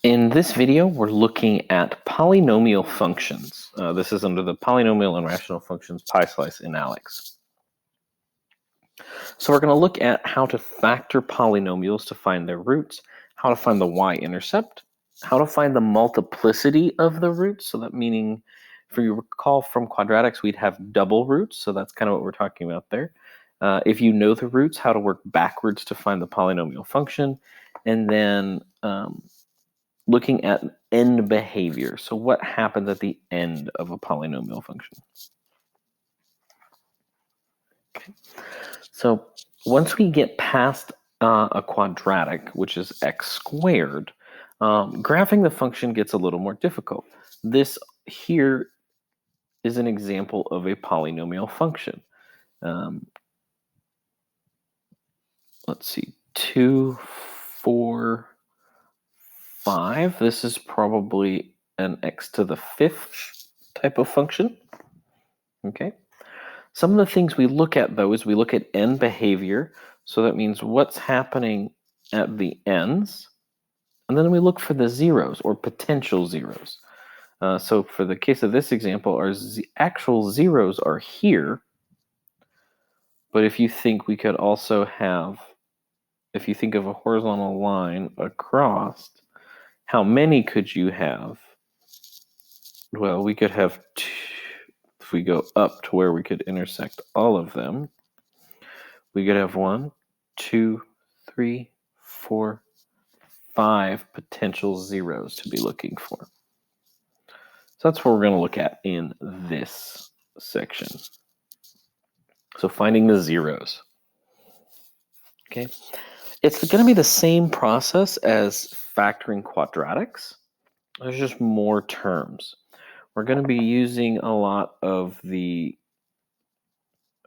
In this video, we're looking at polynomial functions. This is under the polynomial and rational functions PySlice in ALEX. So we're going to look at how to factor polynomials to find their roots, how to find the y-intercept, how to find the multiplicity of the roots. So that meaning, if you recall from quadratics, we'd have double roots. So that's kind of what we're talking about there. If you know the roots, how to work backwards to find the polynomial function, and then looking at end behavior. So what happens at the end of a polynomial function? Okay. So once we get past a quadratic, which is x squared, graphing the function gets a little more difficult. This here is an example of a polynomial function. Let's see, 2, 4, 5. This is probably an x to the 5th type of function. Okay. Some of the things we look at, though, is we look at end behavior. So that means what's happening at the ends. And then we look for the zeros or potential zeros. So for the case of this example, our actual zeros are here. But if you think we could also have, if you think of a horizontal line across, how many could you have? Well, we could have two. If we go up to where we could intersect all of them, we could have 1, 2, 3, 4, 5 potential zeros to be looking for. So that's what we're going to look at in this section. So finding the zeros. Okay. It's going to be the same process as factoring quadratics. There's just more terms. We're going to be using a lot of the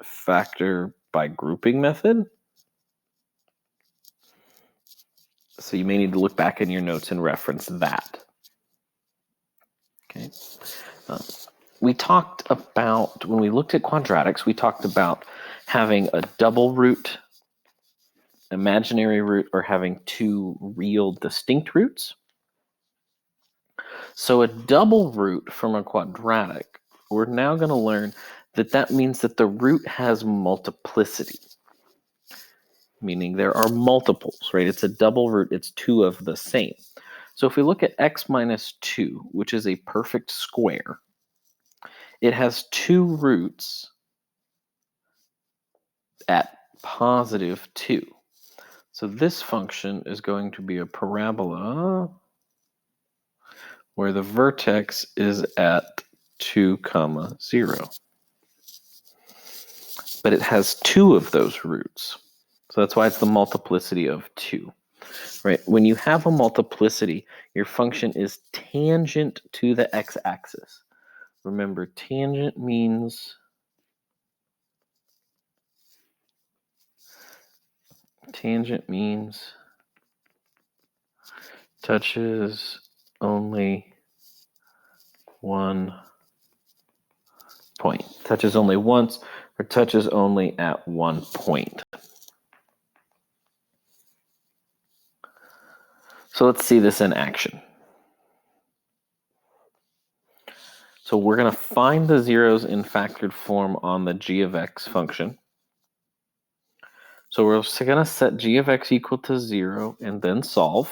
factor by grouping method. So you may need to look back in your notes and reference that. Okay. We talked about, when we looked at quadratics, we talked about having a double root, imaginary root, or having two real distinct roots. So a double root from a quadratic, we're now going to learn that that means that the root has multiplicity, meaning there are multiples, right? It's a double root, it's two of the same. So if we look at x minus 2, which is a perfect square, it has two roots at positive 2. So this function is going to be a parabola where the vertex is at 2, 0. But it has two of those roots. So that's why it's the multiplicity of 2. Right? When you have a multiplicity, your function is tangent to the x-axis. Remember, tangent means touches only one point. Touches only once, or touches only at one point. So let's see this in action. So we're going to find the zeros in factored form on the g of x function. So we're going to set g of x equal to 0 and then solve.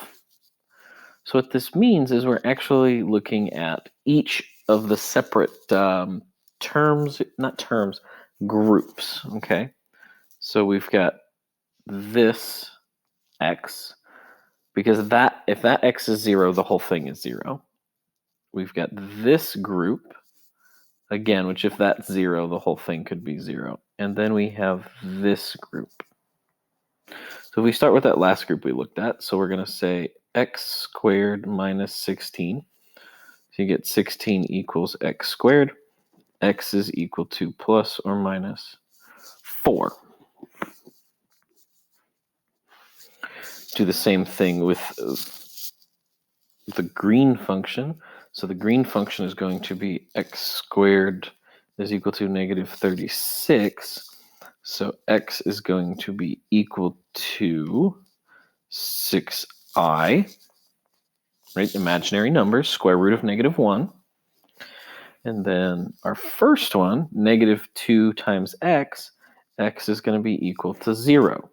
So what this means is we're actually looking at each of the separate groups, okay? So we've got this x, because if that x is 0, the whole thing is 0. We've got this group, again, which if that's 0, the whole thing could be 0. And then we have this group. So if we start with that last group we looked at, so we're going to say x squared minus 16. So you get 16 equals x squared. X is equal to plus or minus 4. Do the same thing with the green function. So the green function is going to be x squared is equal to negative 36. So x is going to be equal to 6i. right? Imaginary numbers, square root of -1. And then our first one, -2 times x, x is going to be equal to 0.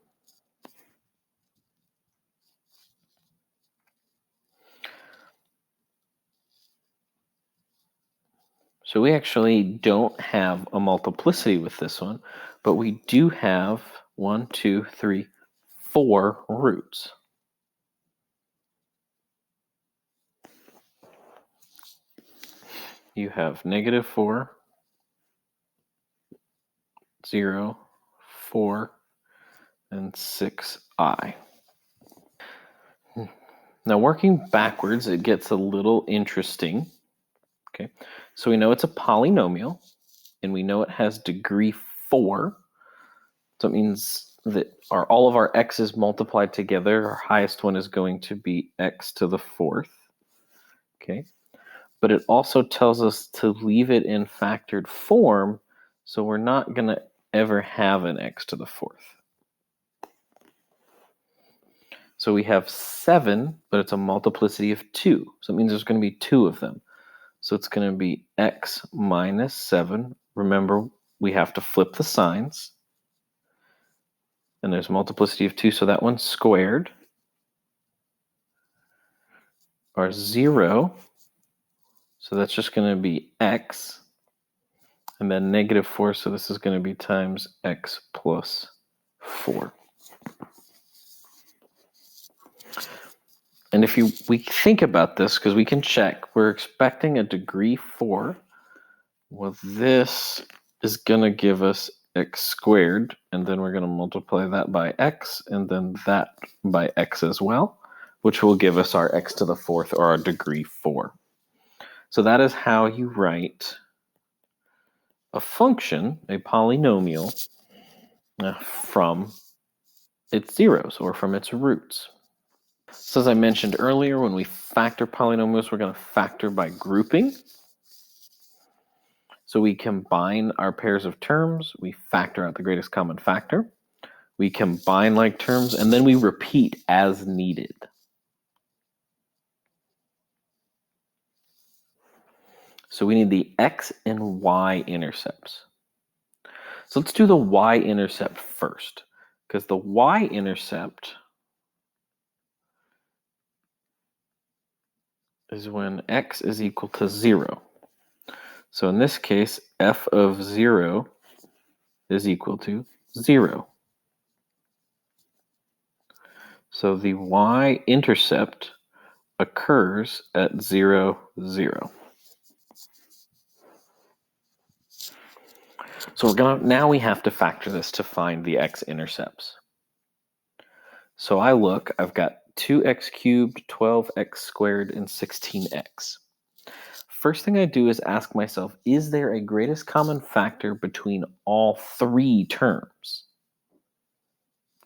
So we actually don't have a multiplicity with this one, but we do have 1, 2, 3, 4 roots. You have -4, 0, 4, and 6i. Now working backwards, it gets a little interesting. Okay, so we know it's a polynomial, and we know it has degree 4. So it means that all of our x's multiplied together, our highest one is going to be x to the 4th. Okay, but it also tells us to leave it in factored form, so we're not going to ever have an x to the 4th. So we have 7, but it's a multiplicity of 2. So it means there's going to be 2 of them. So it's going to be x minus 7. Remember, we have to flip the signs. And there's a multiplicity of 2, so that one's squared. Our 0, so that's just going to be x. And then -4, so this is going to be times x plus 4. And if we think about this, because we can check, we're expecting a degree 4. Well, this is going to give us x squared, and then we're going to multiply that by x, and then that by x as well, which will give us our x to the 4th, or our degree 4. So that is how you write a function, a polynomial, from its zeros, or from its roots. So as I mentioned earlier, when we factor polynomials, we're going to factor by grouping. So we combine our pairs of terms, we factor out the greatest common factor, we combine like terms, and then we repeat as needed. So we need the x and y intercepts. So let's do the y-intercept first, because the y-intercept is when x is equal to 0. So in this case, f of 0 is equal to 0. So the y-intercept occurs at 0, 0. So now we have to factor this to find the x-intercepts. So I've got 2x cubed, 12x squared, and 16x. First thing I do is ask myself, is there a greatest common factor between all 3 terms?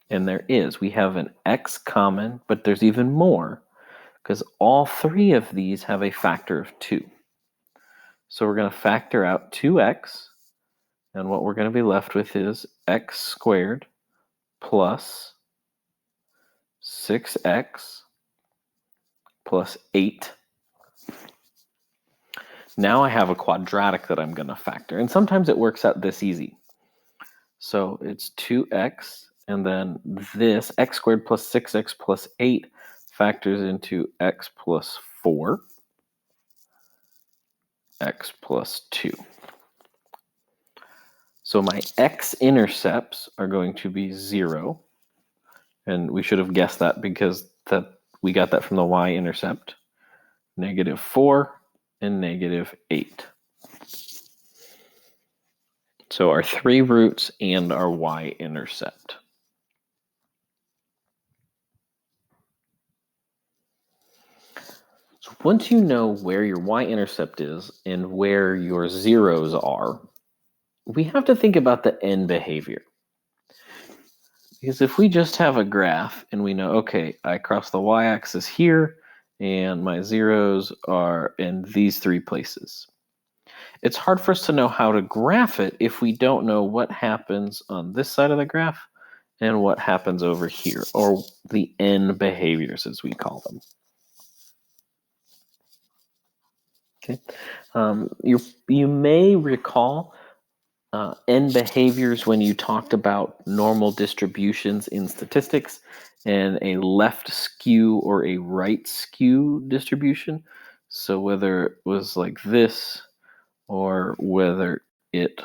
And there is. We have an x common, but there's even more, because all 3 of these have a factor of 2. So we're going to factor out 2x, and what we're going to be left with is x squared plus 6x plus 8. Now I have a quadratic that I'm going to factor, and sometimes it works out this easy. So it's 2x, and then this x squared plus 6x plus 8 factors into x plus 4, x plus 2. So my x-intercepts are going to be 0, and we should have guessed that because we got that from the y-intercept, -4, and -8. So our 3 roots and our y-intercept. So once you know where your y-intercept is and where your zeros are, we have to think about the end behavior. Because if we just have a graph and we know, okay, I cross the y-axis here and my zeros are in these 3 places. It's hard for us to know how to graph it if we don't know what happens on this side of the graph and what happens over here, or the end behaviors as we call them. Okay. You may recall end behaviors when you talked about normal distributions in statistics and a left skew or a right skew distribution. So whether it was like this or whether it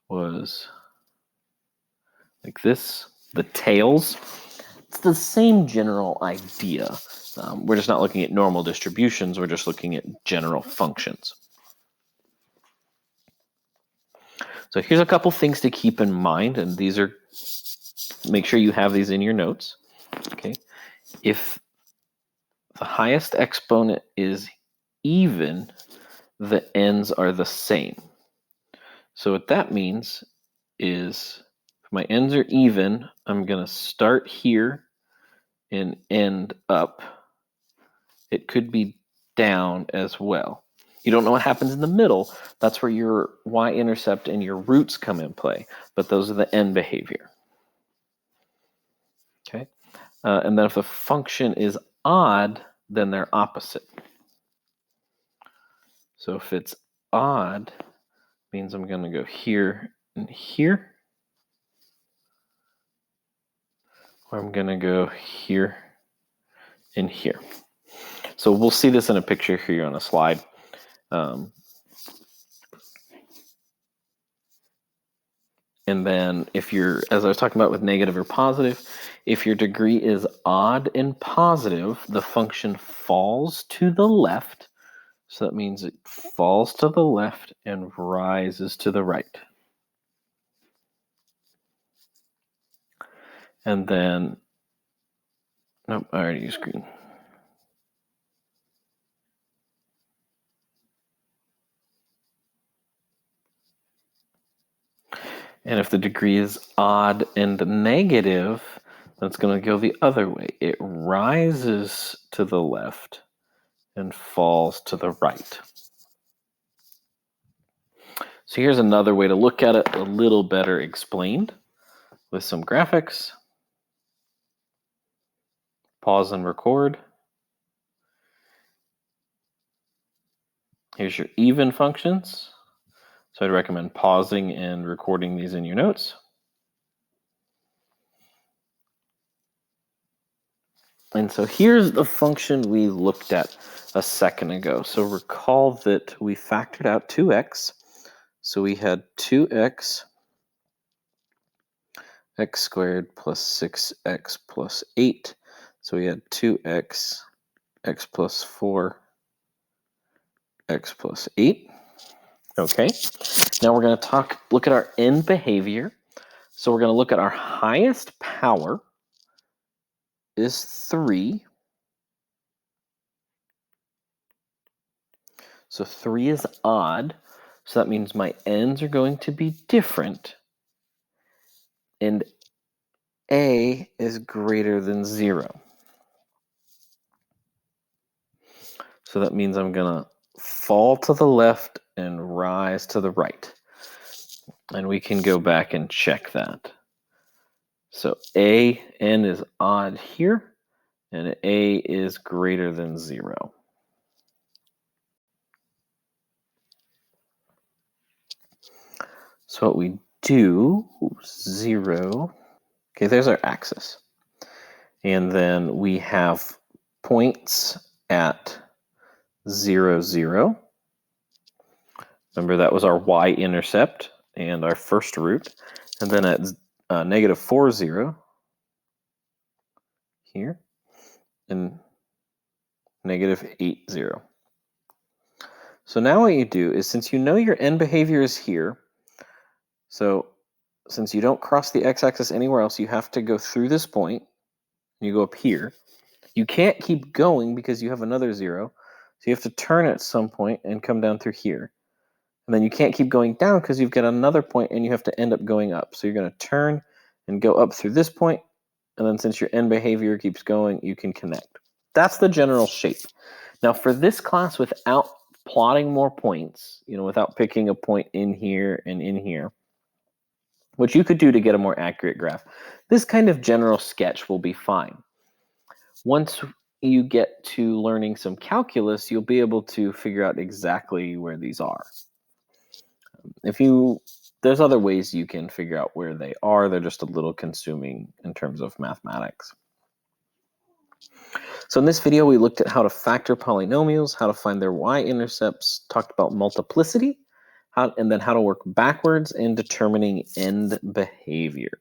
was like this, the tails, it's the same general idea. We're just not looking at normal distributions, we're just looking at general functions. So here's a couple things to keep in mind, and these are, make sure you have these in your notes. Okay, if the highest exponent is even, the ends are the same. So what that means is if my ends are even, I'm going to start here and end up. It could be down as well. You don't know what happens in the middle. That's where your y-intercept and your roots come in play. But those are the end behavior. Okay, and then if the function is odd, then they're opposite. So if it's odd, means I'm going to go here and here, or I'm going to go here and here. So we'll see this in a picture here on a slide. And then if you're, as I was talking about with negative or positive, if your degree is odd and positive, the function falls to the left. So that means it falls to the left and rises to the right. And then, nope, I already used green. And if the degree is odd and negative, then it's going to go the other way. It rises to the left and falls to the right. So here's another way to look at it, a little better explained with some graphics. Pause and record. Here's your even functions. So I'd recommend pausing and recording these in your notes. And so here's the function we looked at a second ago. So recall that we factored out 2x. So we had 2x x squared plus 6x plus 8. So we had 2x x plus 4 x plus 8. Okay, now we're going to look at our end behavior. So we're going to look at our highest power is 3. So 3 is odd. So that means my ends are going to be different. And a is greater than 0. So that means I'm going to fall to the left and rise to the right. And we can go back and check that. So n is odd here, and a is greater than 0. So what we do, 0, okay, there's our axis. And then we have points at 0, 0. Remember, that was our y-intercept and our first root. And then at negative 4, 0, here, and negative 8, 0. So now what you do is, since you know your end behavior is here, so since you don't cross the x-axis anywhere else, you have to go through this point. You go up here. You can't keep going because you have another 0. So you have to turn at some point and come down through here. And then you can't keep going down because you've got another point and you have to end up going up. So you're going to turn and go up through this point. And then since your end behavior keeps going, you can connect. That's the general shape. Now for this class, without plotting more points, without picking a point in here and in here, which you could do to get a more accurate graph, this kind of general sketch will be fine. Once you get to learning some calculus, you'll be able to figure out exactly where these are. There's other ways you can figure out where they are. They're just a little consuming in terms of mathematics. So in this video, we looked at how to factor polynomials, how to find their y-intercepts, talked about multiplicity, and then how to work backwards in determining end behavior.